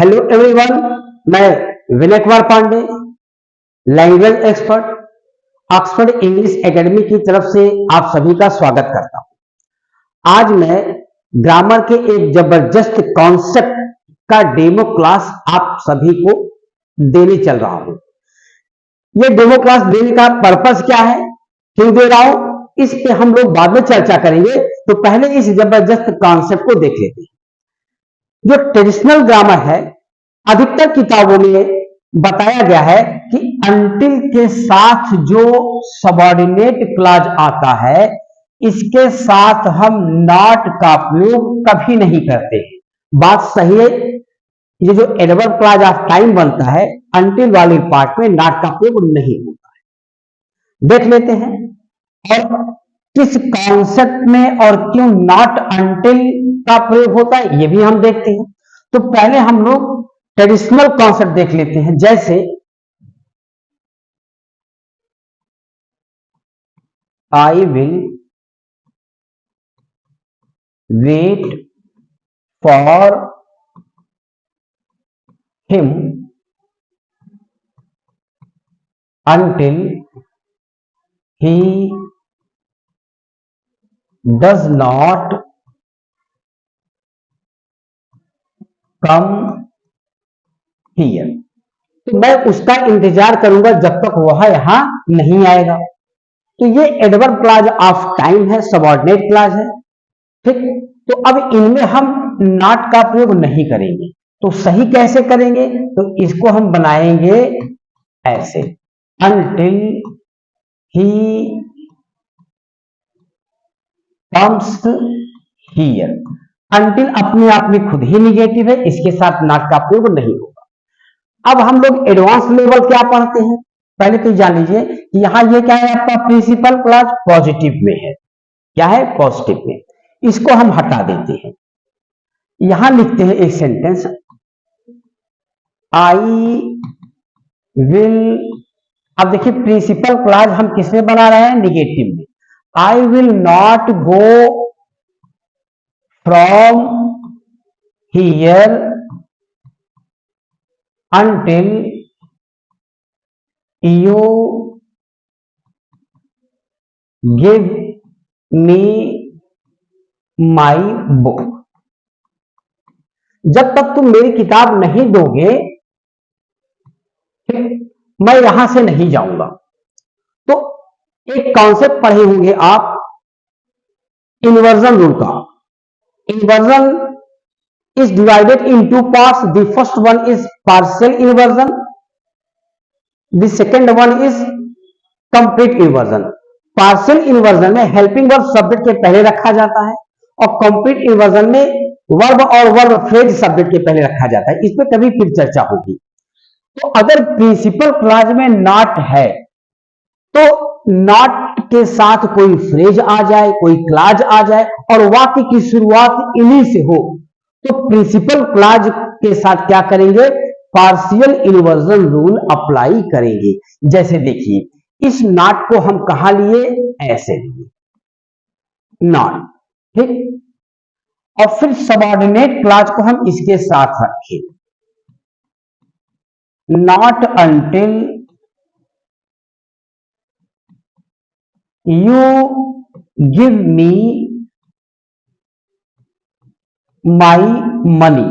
Hello everyone, मैं Vinay Kumar Pandey, language expert, Oxford English academy की तरफ से आप सभी का स्वागत करता हूं। आज मैं ग्रामर के एक जबरदस्त कॉन्सेप्ट का डेमो क्लास आप सभी को देने चल रहा हूं। यह डेमो क्लास देने का पर्पस क्या है, क्यों दे रहा हूं, इस पे हम लोग बाद में चर्चा करेंगे। तो पहले इस जबरदस्त कॉन्सेप्ट को देख लेते हैं। जो ट्रेडिशनल ग्रामर है, अधिकतर किताबों में बताया गया है कि अंटिल के साथ जो सबऑर्डिनेट क्लॉज आता है, इसके साथ हम नॉट का प्रयोग कभी नहीं करते हैं। बात सही है। ये जो एडवर्ब क्लॉज ऑफ टाइम बनता है, अंटिल वाले पार्ट में नॉट का प्रयोग नहीं होता है। देख लेते हैं और किस कॉन्सेप्ट में और क्यों नॉट अंटिल का प्रयोग होता है, ये भी हम देखते हैं। तो पहले हम लोग ट्रेडिशनल कॉन्सेप्ट देख लेते हैं। जैसे I will wait for him until he does not come here। तो मैं उसका इंतजार करूंगा जब तक वह यहां नहीं आएगा। तो ये एडवर्ब क्लॉज ऑफ टाइम है, सबऑर्डिनेट क्लॉज है। ठीक, तो अब इनमें हम नॉट का प्रयोग नहीं करेंगे। तो सही कैसे करेंगे, तो इसको हम बनाएंगे ऐसे, until he comes here। until अपने आप में खुद ही निगेटिव है, इसके साथ नॉट का प्रयोग नहीं होगा। अब हम लोग एडवांस लेवल क्या पढ़ते हैं, पहले तो जान लीजिए कि यहां ये क्या है, आपका प्रिंसिपल क्लॉज पॉजिटिव में है। क्या है, पॉजिटिव में। इसको हम हटा देते हैं। यहां लिखते हैं एक सेंटेंस, आई विल। अब देखिए प्रिंसिपल क्लॉज हम किसमें बना रहे हैं, निगेटिव में। I will not go from here until you give me my book। जब तक तुम मेरी किताब नहीं दोगे, मैं यहां से नहीं जाऊंगा। तो एक कॉन्सेप्ट पढ़े होंगे आप इन्वर्जन रूल का। Inversion is divided in two parts. The first one is partial inversion, the second one is complete inversion। partial inversion में helping verb सब्जेक्ट के पहले रखा जाता है और complete inversion में वर्ब और वर्ब फ्रेज सब्जेक्ट के पहले रखा जाता है। इस पर कभी फिर चर्चा होगी। तो अगर प्रिंसिपल क्लॉज में नॉट है, तो नॉट के साथ कोई फ्रेज आ जाए, कोई क्लॉज आ जाए और वाक्य की शुरुआत इन्हीं से हो, तो प्रिंसिपल क्लॉज के साथ क्या करेंगे, पार्शियल इन्वर्जन रूल अप्लाई करेंगे। जैसे देखिए, इस नॉट को हम कहां लिए, ऐसे लिए नॉट। ठीक, और फिर सबऑर्डिनेट क्लॉज को हम इसके साथ रखें, not until you give me my money.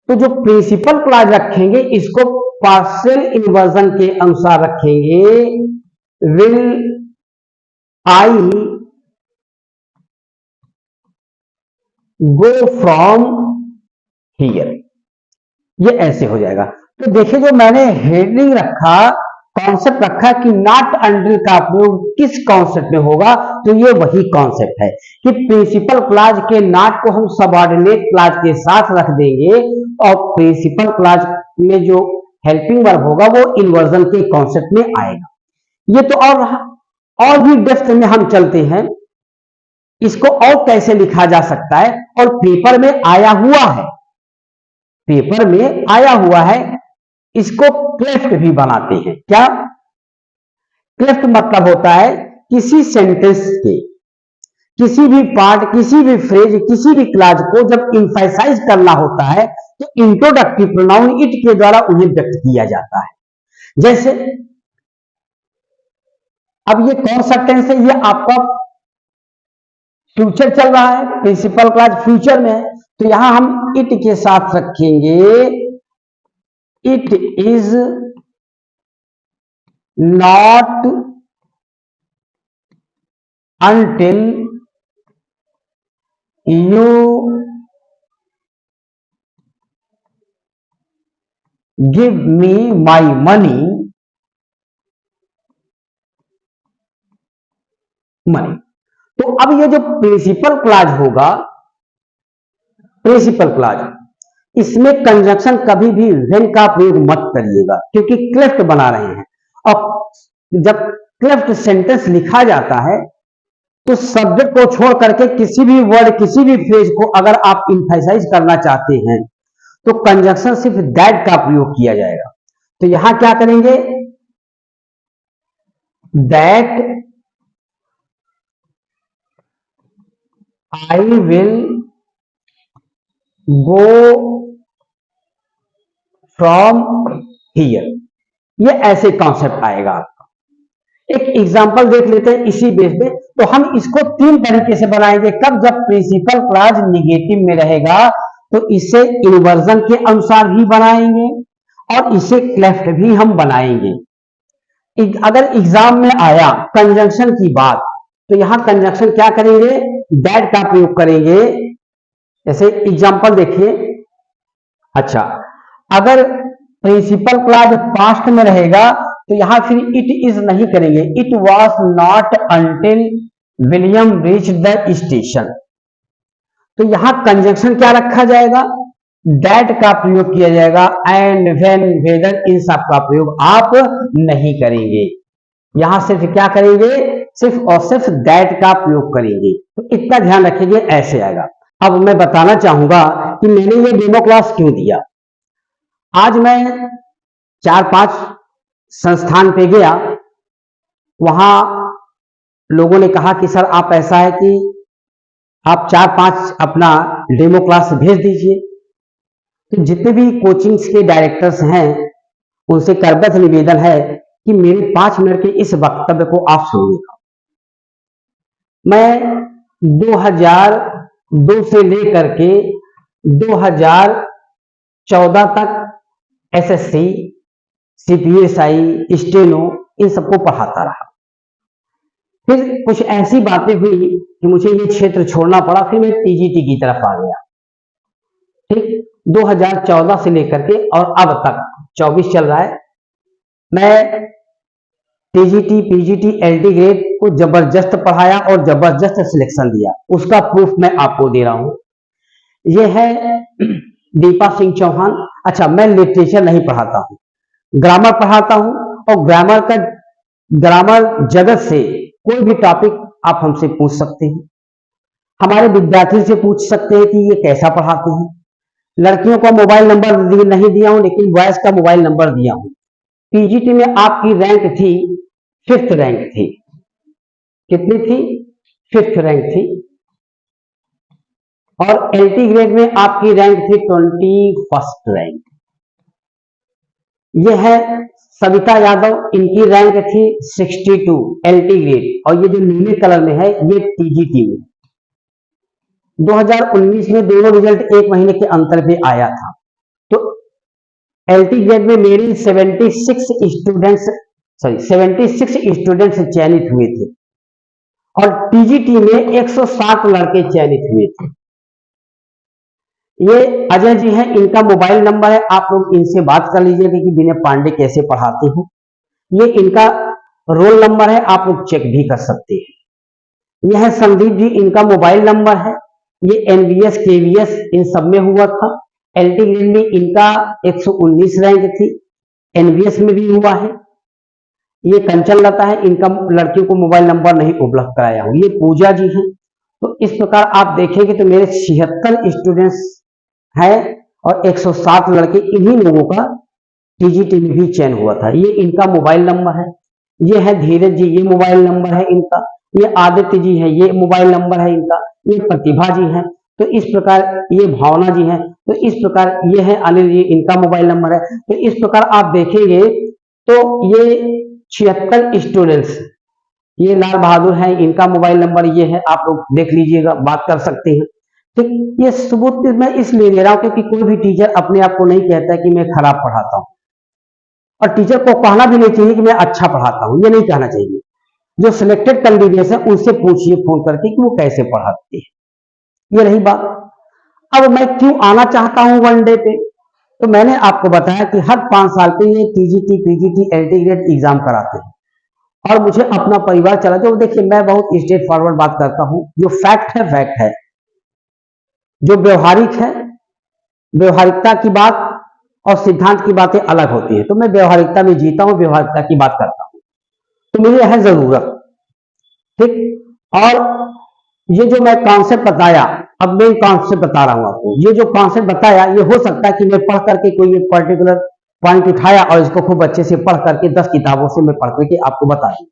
तो जो प्रिंसिपल क्लॉज रखेंगे इसको पार्शियल इन्वर्जन के अनुसार रखेंगे, will I go from here. ये ऐसे हो जाएगा। तो देखिए, जो मैंने हेडिंग रखा, कॉन्सेप्ट रखा कि नॉट अंटिल का प्रयोग किस कॉन्सेप्ट में होगा, तो ये वही कॉन्सेप्ट है कि प्रिंसिपल क्लॉज के नॉट को हम सबऑर्डिनेट क्लॉज के साथ रख देंगे और प्रिंसिपल क्लॉज में जो हेल्पिंग वर्ब होगा वो इन्वर्जन के कॉन्सेप्ट में आएगा। ये तो और भी डेप्थ में हम चलते हैं, इसको और कैसे लिखा जा सकता है, और पेपर में आया हुआ है, पेपर में आया हुआ है। इसको क्लेफ्ट भी बनाते हैं। क्या क्लेफ्ट मतलब होता है, किसी सेंटेंस के किसी भी पार्ट, किसी भी फ्रेज, किसी भी क्लास को जब इंफेसाइज करना होता है तो इंट्रोडक्टिव प्रोनाउन इट के द्वारा उन्हें व्यक्त किया जाता है। जैसे अब ये कौन सा टेंस है, ये आपका फ्यूचर चल रहा है, प्रिंसिपल क्लास फ्यूचर में है, तो यहां हम इट के साथ रखेंगे it is not until you give me my money। तो अब ये जो प्रिंसिपल क्लॉज होगा, प्रिंसिपल क्लॉज, इसमें कंजंक्शन कभी भी व्हेन का प्रयोग मत करिएगा, क्योंकि क्लेफ्ट बना रहे हैं। और जब क्लेफ्ट सेंटेंस लिखा जाता है तो सब्जेक्ट को छोड़ करके किसी भी वर्ड, किसी भी फ्रेज को अगर आप इंफेसाइज करना चाहते हैं तो कंजंक्शन सिर्फ दैट का प्रयोग किया जाएगा। तो यहां क्या करेंगे, that I will go from here, ये ऐसे कॉन्सेप्ट आएगा आपका। एक एग्जांपल देख लेते हैं इसी बेस पे। तो हम इसको तीन तरीके से बनाएंगे। कब, जब प्रिंसिपल क्लॉज निगेटिव में रहेगा तो इसे इन्वर्जन के अनुसार भी बनाएंगे और इसे क्लेफ्ट भी हम बनाएंगे। अगर एग्जाम में आया कंजंक्शन की बात तो यहां कंजंक्शन क्या करेंगे, दैट का प्रयोग करेंगे। जैसे एग्जांपल देखिए, अच्छा अगर प्रिंसिपल क्लॉज पास्ट में रहेगा तो यहां फिर इट इज नहीं करेंगे, it was not until William reach the station. तो यहां कंजंक्शन क्या रखा जाएगा, दैट का प्रयोग किया जाएगा। एंड व्हेन, वेदर, इन सब का प्रयोग आप नहीं करेंगे। यहां सिर्फ क्या करेंगे, सिर्फ और सिर्फ दैट का प्रयोग करेंगे। तो इतना ध्यान रखिए, ऐसे आएगा। अब मैं बताना चाहूंगा कि मैंने ये डेमो क्लास क्यों दिया। आज मैं 4-5 संस्थान पे गया, वहां लोगों ने कहा कि सर आप ऐसा है कि आप 4-5 अपना डेमो क्लास भेज दीजिए। तो जितने भी कोचिंग्स के डायरेक्टर्स हैं उनसे करबद्ध निवेदन है कि मेरे 5 मिनट के इस वक्तव्य को आप सुनिएगा। मैं 2002 से लेकर के 2014 तक एसएससी, सीपीएसआई, स्टेनो, इन सबको पढ़ाता रहा। फिर कुछ ऐसी बातें हुई कि मुझे ये क्षेत्र छोड़ना पड़ा, फिर मैं टीजीटी की तरफ आ गया। ठीक, 2014 से लेकर के और अब तक 24 चल रहा है, मैं टीजीटी, पीजीटी, एलटी ग्रेड को जबरदस्त पढ़ाया और जबरदस्त सिलेक्शन दिया। उसका प्रूफ मैं आपको दे रहा हूं। यह है दीपा सिंह चौहान। अच्छा, मैं लिटरेचर नहीं पढ़ाता हूं, ग्रामर पढ़ाता हूं, और ग्रामर जगत से कोई भी टॉपिक आप हमसे पूछ सकते हैं। हमारे विद्यार्थी से पूछ सकते हैं कि ये कैसा पढ़ाते हैं। लड़कियों का मोबाइल नंबर नहीं दिया हूं, लेकिन बॉयज का मोबाइल नंबर दिया हूं। पीजीटी में आपकी रैंक थी 5th रैंक थी। कितनी थी? 5th रैंक थी। और एलटी ग्रेड में आपकी रैंक थी 21st रैंक। यह है सविता यादव, इनकी रैंक थी 62 एलटी ग्रेड, और ये जो नीले कलर में है ये टीजीटी में। 2019 में दोनों रिजल्ट एक महीने के अंतर पे आया था। तो एलटी ग्रेड में मेरे 76 स्टूडेंट्स चयनित हुए थे और टीजीटी में 160 लड़के चयनित हुए थे। ये अजय जी हैं, इनका मोबाइल नंबर है, आप लोग इनसे बात कर लीजिएगा कि विनय पांडे कैसे पढ़ाते हैं। ये इनका रोल नंबर है, आप लोग चेक भी कर सकते हैं। यह है संदीप जी, इनका मोबाइल नंबर है। ये एनबीएस, केवीएस इन सब में हुआ था। एलटी ग्रेड में इनका 119 रैंक थी, एनबीएस में भी हुआ है। ये कंचन लता है, इनका लड़कियों को मोबाइल नंबर नहीं उपलब्ध कराया हूं। ये पूजा जी हैं। तो इस प्रकार आप देखेंगे तो मेरे 76 स्टूडेंट्स हैं और 160 लड़के, इन्हीं लोगों का टीजीटी में भी चयन हुआ था। ये इनका मोबाइल नंबर है। ये है धीरज जी, ये मोबाइल नंबर है इनका। ये आदित्य जी है, ये मोबाइल नंबर है इनका, ये प्रतिभा जी है, तो इस प्रकार ये भावना जी है, तो इस प्रकार ये है अनिल जी, इनका मोबाइल नंबर है। तो इस प्रकार आप देखेंगे तो ये 76 स्टूडेंट्स, ये लाल बहादुर है, इनका मोबाइल नंबर ये है, आप लोग देख लीजिएगा, बात कर सकते हैं। ठीक, ये सबूत मैं इसलिए दे रहा हूं क्योंकि कोई भी टीचर अपने आप को नहीं कहता कि मैं खराब पढ़ाता हूं, और टीचर को कहना भी नहीं चाहिए कि मैं अच्छा पढ़ाता हूं, ये नहीं कहना चाहिए। जो सिलेक्टेड कैंडिडेट्स है उनसे पूछिए फोन करके कि वो कैसे पढ़ाते हैं। ये रही बात। अब मैं क्यों आना चाहता हूं वनडे पे, तो मैंने आपको बताया कि हर 5 साल पे ये TGT, PGT, LT grade exam कराते हैं, और मुझे अपना परिवार चला। जो देखिए, मैं बहुत स्ट्रेट फॉरवर्ड बात करता हूं, जो फैक्ट है फैक्ट है, जो व्यवहारिक है, व्यवहारिकता की बात और सिद्धांत की बातें अलग होती है। तो मैं व्यवहारिकता में जीता हूं, व्यवहारिकता की बात करता हूं, तो मुझे है जरूरत। ठीक, और ये जो मैं कॉन्सेप्ट बताया, अब मैं कॉन्सेप्ट बता रहा हूं आपको, ये जो कॉन्सेप्ट बताया, ये हो सकता है कि मैं पढ़ करके कोई एक पर्टिकुलर पॉइंट उठाया और इसको खूब अच्छे से पढ़ करके 10 किताबों से मैं पढ़ करके आपको बता दूं।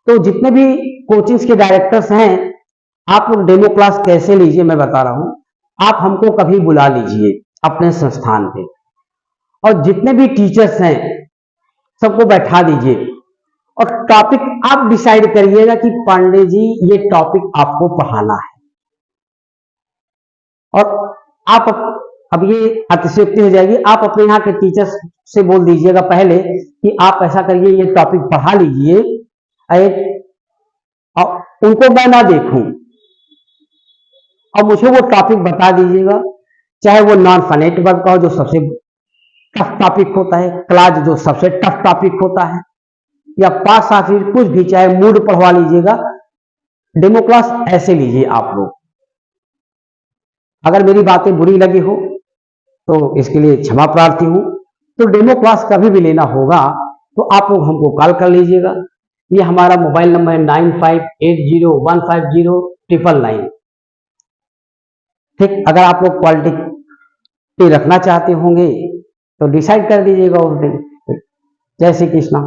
तो जितने भी कोचिंग्स के डायरेक्टर्स हैं, आप लोग डेमो क्लास कैसे लीजिए मैं बता रहा हूं। आप हमको कभी बुला लीजिए अपने संस्थान पे, और जितने भी टीचर्स हैं सबको बैठा दीजिए, और टॉपिक आप डिसाइड करिएगा कि पांडे जी ये टॉपिक आपको पढ़ाना है। और आप अब ये अतिशयोक्ति हो जाएगी, आप अपने यहाँ के टीचर्स से बोल दीजिएगा पहले कि आप ऐसा करिए, ये टॉपिक पढ़ा लीजिए, और उनको मैं ना देखूं, और मुझे वो टॉपिक बता दीजिएगा, चाहे वो नॉन फाइनाइट वर्ब का हो जो सबसे टफ टॉपिक होता है, क्लास जो सबसे टफ टॉपिक होता है, या पास या फिर कुछ भी, चाहे मूड पढ़वा लीजिएगा। डेमो क्लास ऐसे लीजिए आप लोग। अगर मेरी बातें बुरी लगी हो तो इसके लिए क्षमा प्रार्थी हूं। तो डेमो क्लास कभी भी लेना होगा तो आप लोग हमको कॉल कर लीजिएगा। ये हमारा मोबाइल नंबर है 9580150999। ठीक, अगर आप लोग क्वालिटी रखना चाहते होंगे तो डिसाइड कर दीजिएगा उस दिन। जय श्री कृष्णा।